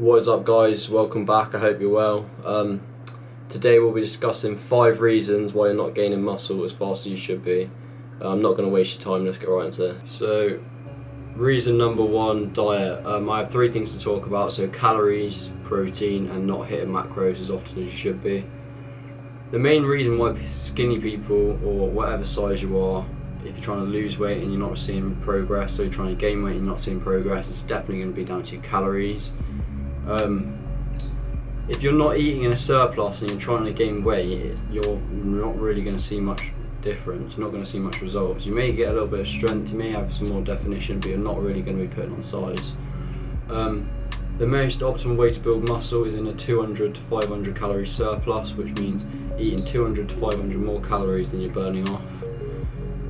What is up, guys? Welcome back. I hope you're well. Today we'll be discussing 5 reasons why you're not gaining muscle as fast as you should be. I'm not going to waste your time, let's get right into it. So, reason number 1, diet. I have 3 things to talk about, so calories, protein and not hitting macros as often as you should be. The main reason why skinny people, or whatever size you are, if you're trying to lose weight and you're not seeing progress, or you're trying to gain weight and you're not seeing progress, it's definitely going to be down to your calories. If you're not eating in a surplus and you're trying to gain weight, you're not really going to see much difference. You're not going to see much results. You may get a little bit of strength, you may have some more definition, but you're not really going to be putting on size. The most optimal way to build muscle is in a 200 to 500 calorie surplus, which means eating 200 to 500 more calories than you're burning off.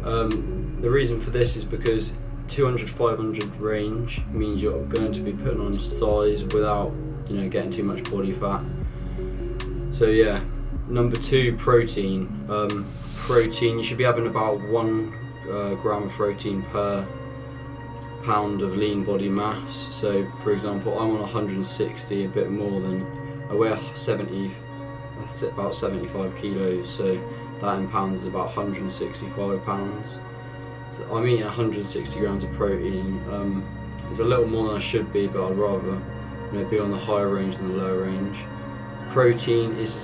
The reason for this is because 200 to 500 range means you're going to be putting on size without getting too much body fat. So yeah, number 2, protein. Protein, you should be having about 1 gram of protein per pound of lean body mass. So for example, I'm on 160, a bit more than, I weigh 70, that's about 75 kilos, so that in pounds is about 165 pounds. So I'm eating 160 grams of protein. It's a little more than I should be, but I'd rather be on the higher range than the lower range. Protein is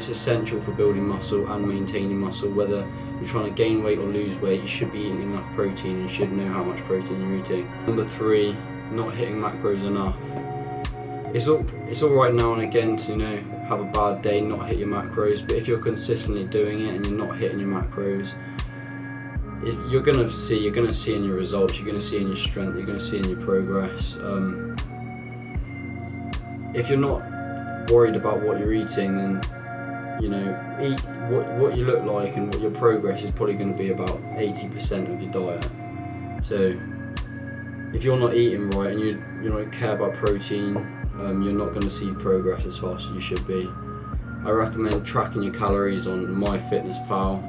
essential for building muscle and maintaining muscle. Whether you're trying to gain weight or lose weight, you should be eating enough protein and you should know how much protein you're eating. Number 3, not hitting macros enough. It's all right now and again to have a bad day, not hit your macros, but if you're consistently doing it and you're not hitting your macros, you're gonna see in your results, you're gonna see in your strength, you're gonna see in your progress. If you're not worried about what you're eating, then eat what you look like, and what your progress is probably going to be about 80% of your diet. So if you're not eating right and you don't care about protein, you're not going to see progress as fast as you should be. I recommend tracking your calories on MyFitnessPal.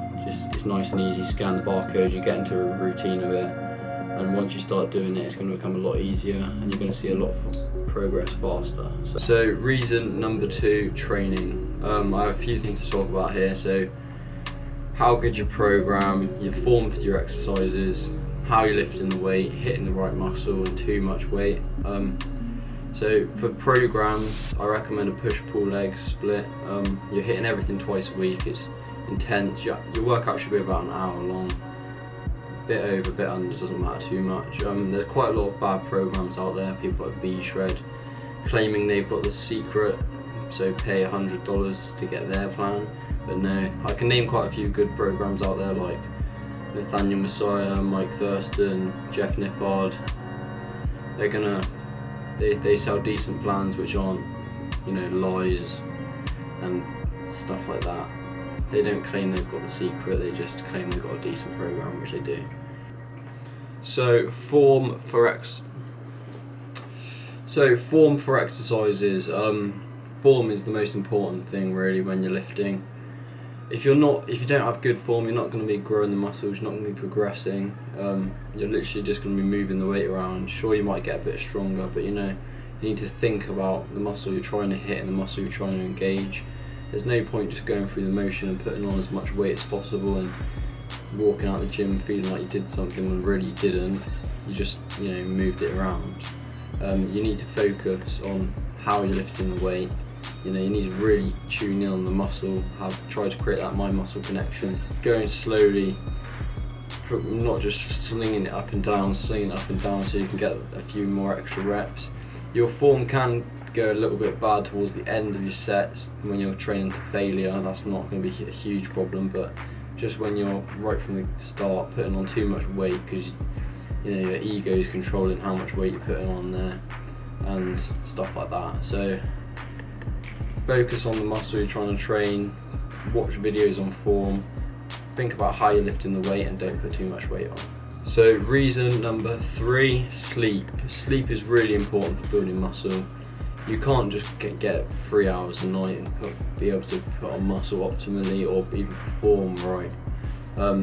It's nice and easy. Scan the barcode, you get into a routine of it, and once you start doing it, it's going to become a lot easier and you're going to see a lot of progress faster. So reason number 2, training. I have a few things to talk about here. So how good your program, your form for your exercises, how you're lifting the weight, hitting the right muscle and too much weight. So for programs, I recommend a push-pull leg split. You're hitting everything twice a week. It's intense. Your workout should be about an hour long. Bit over, bit under, doesn't matter too much. There's quite a lot of bad programs out there, people like V-Shred, claiming they've got the secret, so pay $100 to get their plan. But no, I can name quite a few good programs out there like Nathaniel Messiah, Mike Thurston, Jeff Nippard. They sell decent plans which aren't, lies and stuff like that. They don't claim they've got the secret, they just claim they've got a decent program, which they do. So form for exercises. Form is the most important thing really when you're lifting. If you don't have good form, you're not going to be growing the muscles, you're not going to be progressing. You're literally just going to be moving the weight around. Sure, you might get a bit stronger, but you need to think about the muscle you're trying to hit and the muscle you're trying to engage. There's no point just going through the motion and putting on as much weight as possible and walking out the gym feeling like you did something when really you didn't. You just moved it around. You need to focus on how you're lifting the weight. You need to really tune in on the muscle, try to create that mind-muscle connection. Going slowly, not just slinging it up and down so you can get a few more extra reps. Your form can go a little bit bad towards the end of your sets when you're training to failure, and that's not going to be a huge problem, but just when you're right from the start putting on too much weight because your ego is controlling how much weight you're putting on there and stuff like that. So focus on the muscle you're trying to train, watch videos on form, think about how you're lifting the weight and don't put too much weight on. So reason number 3, sleep. Sleep is really important for building muscle. You can't just get 3 hours a night and be able to put on muscle optimally or even perform right.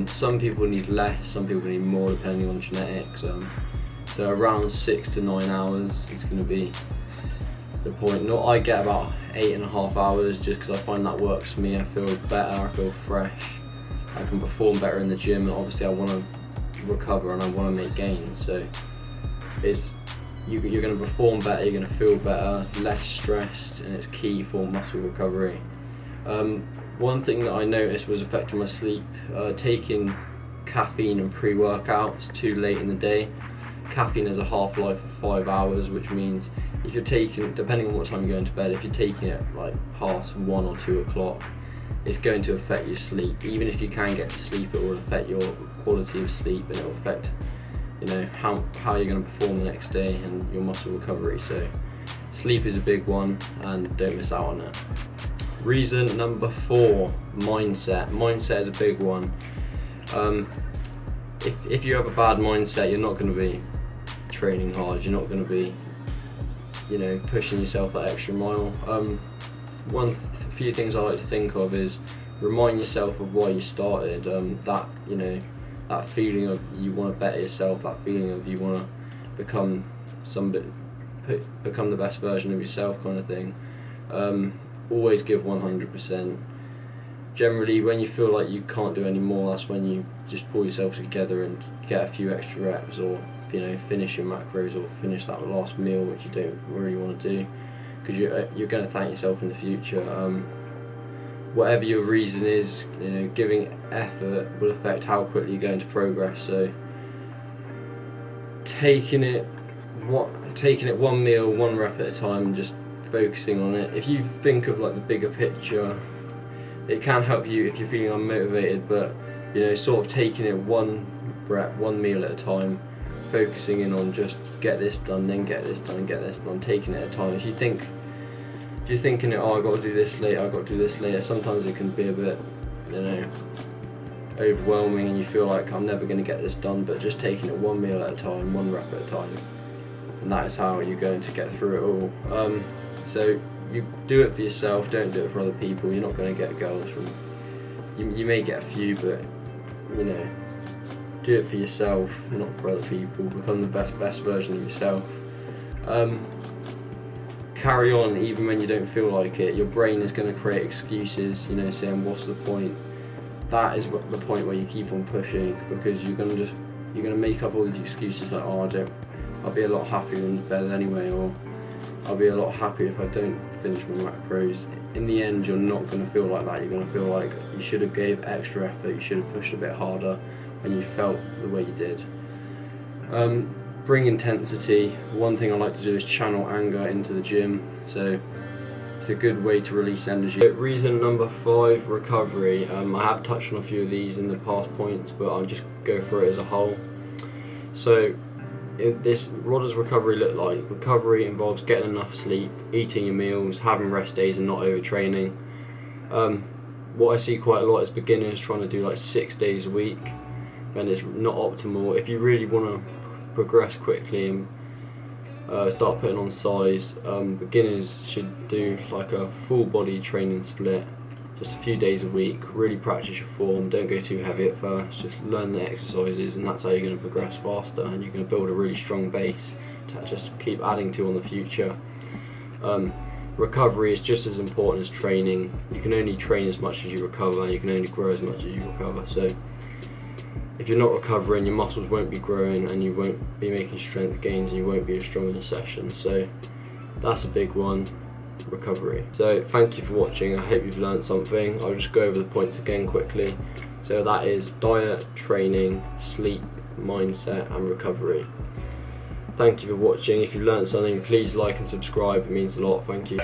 Some people need less, some people need more depending on genetics. So around 6 to 9 hours is going to be the point. Not I get about 8.5 hours just because I find that works for me. I feel better, I feel fresh, I can perform better in the gym, and obviously I want to recover and I want to make gains. So you're going to perform better, you're going to feel better, less stressed, and it's key for muscle recovery. One thing that I noticed was affecting my sleep, taking caffeine and pre-workouts too late in the day. Caffeine has a half-life of 5 hours, which means if you're taking, depending on what time you're going to bed, if you're taking it like past 1 or 2 o'clock, it's going to affect your sleep. Even if you can get to sleep, it will affect your quality of sleep, and it will affect, you know, how you're going to perform the next day and your muscle recovery. So sleep is a big one, and don't miss out on it. Reason number 4, mindset. Mindset is a big one. If you have a bad mindset, you're not going to be training hard, you're not going to be, you know, pushing yourself that extra mile. One few things I like to think of is remind yourself of why you started. That, you know, that feeling of you want to better yourself, that feeling of you want to become the best version of yourself, kind of thing. Always give 100%. Generally, when you feel like you can't do any more, that's when you just pull yourself together and get a few extra reps, or, you know, finish your macros or finish that last meal, which you don't really want to do, because you're going to thank yourself in the future. Whatever your reason is, you know, giving effort will affect how quickly you're going to progress. So taking it one meal, one rep at a time, and just focusing on it. If you think of like the bigger picture, it can help you if you're feeling unmotivated, but, you know, sort of taking it one rep, one meal at a time, focusing in on just get this done, then get this done, get this done, taking it at a time. If you're thinking, oh, I've got to do this later, I've got to do this later, sometimes it can be a bit, you know, overwhelming, and you feel like I'm never going to get this done. But just taking it one meal at a time, one rep at a time, and that is how you're going to get through it all. So you do it for yourself, don't do it for other people. You're not going to get girls from, you may get a few, but, you know, do it for yourself, not for other people. Become the best version of yourself. Carry on even when you don't feel like it. Your brain is going to create excuses, you know, saying what's the point. That is the point where you keep on pushing, because you're going to make up all these excuses like, oh, I'll be a lot happier in bed anyway, or I'll be a lot happier if I don't finish my macros. In the end, you're not going to feel like that. You're going to feel like you should have gave extra effort, you should have pushed a bit harder when you felt the way you did. Bring intensity. One thing I like to do is channel anger into the gym, so it's a good way to release energy. Reason number 5, recovery. I have touched on a few of these in the past points, but I'll just go through it as a whole. So what does recovery look like? Recovery involves getting enough sleep, eating your meals, having rest days, and not overtraining. What I see quite a lot is beginners trying to do like 6 days a week, and it's not optimal. If you really want to progress quickly and start putting on size, beginners should do like a full body training split, just a few days a week. Really practice your form, don't go too heavy at first, just learn the exercises, and that's how you're going to progress faster, and you're going to build a really strong base to just keep adding to in the future. Recovery is just as important as training. You can only train as much as you recover, you can only grow as much as you recover. So if you're not recovering, your muscles won't be growing, and you won't be making strength gains, and you won't be as strong in the session. So that's a big one, recovery. So thank you for watching. I hope you've learned something. I'll just go over the points again quickly. So that is diet, training, sleep, mindset, and recovery. Thank you for watching. If you learned something, please like and subscribe. It means a lot. Thank you.